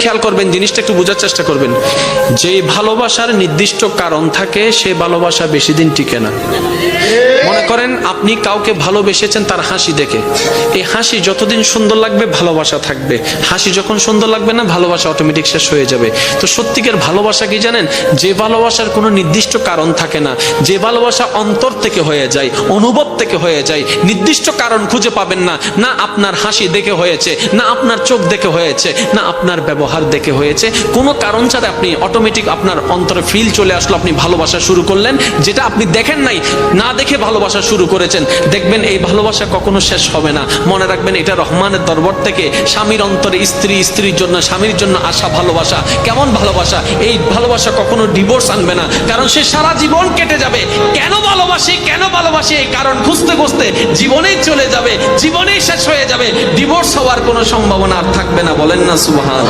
খেয়াল করবেন, জিনিসটা একটু বোঝার চেষ্টা করবেন। যে ভালোবাসার নির্দিষ্ট কারণ থাকে সে ভালোবাসা বেশি দিন টিকে না। মনে করেন আপনি কাউকে ভালোবেসেছেন তার হাসি দেখে, এই হাসি যতদিন সুন্দর লাগবে ভালোবাসা থাকবে, হাসি যখন সুন্দর লাগবে না ভালোবাসা অটোমেটিক শেষ হয়ে যাবে। তো সত্যিকার ভালোবাসা কি জানেন? যে ভালোবাসার কোনো নির্দিষ্ট কারণ থাকে না, যে ভালোবাসা অন্তর থেকে হয়ে যায়, অনুভব থেকে হয়ে যায়, নির্দিষ্ট কারণ খুঁজে পাবেন না, না আপনার হাসি দেখে হয়েছে, না আপনার চোখ দেখে হয়েছে, না আপনার ব্যবহার দেখে হয়েছে, কোনো কারণ ছাড়া আপনি অটোমেটিক আপনার অন্তরে ফিল চলে আসলো, আপনি ভালোবাসা শুরু করলেন, যেটা আপনি দেখেন নাই, না দেখে ভালোবাসা শুরু করেছেন। দেখবেন এই ভালোবাসা কখনো শেষ হবে না। মনে রাখবেন এটা রহমানের দরবার থেকে স্বামীর অন্তরে স্ত্রী, স্ত্রীর জন্য স্বামীর জন্য আসা ভালোবাসা। কেমন ভালোবাসা? এই ভালোবাসা কখনো ডিভোর্স আনবে না, কারণ সে সারা জীবন কেটে যাবে কেন ভালোবাসি এই কারণ খুঁজতে খুঁজতে জীবনেই চলে যাবে, জীবনেই শেষ হয়ে যাবে, ডিভোর্স হওয়ার কোনো সম্ভাবনা আর থাকবে না। বলেন না সুবহান।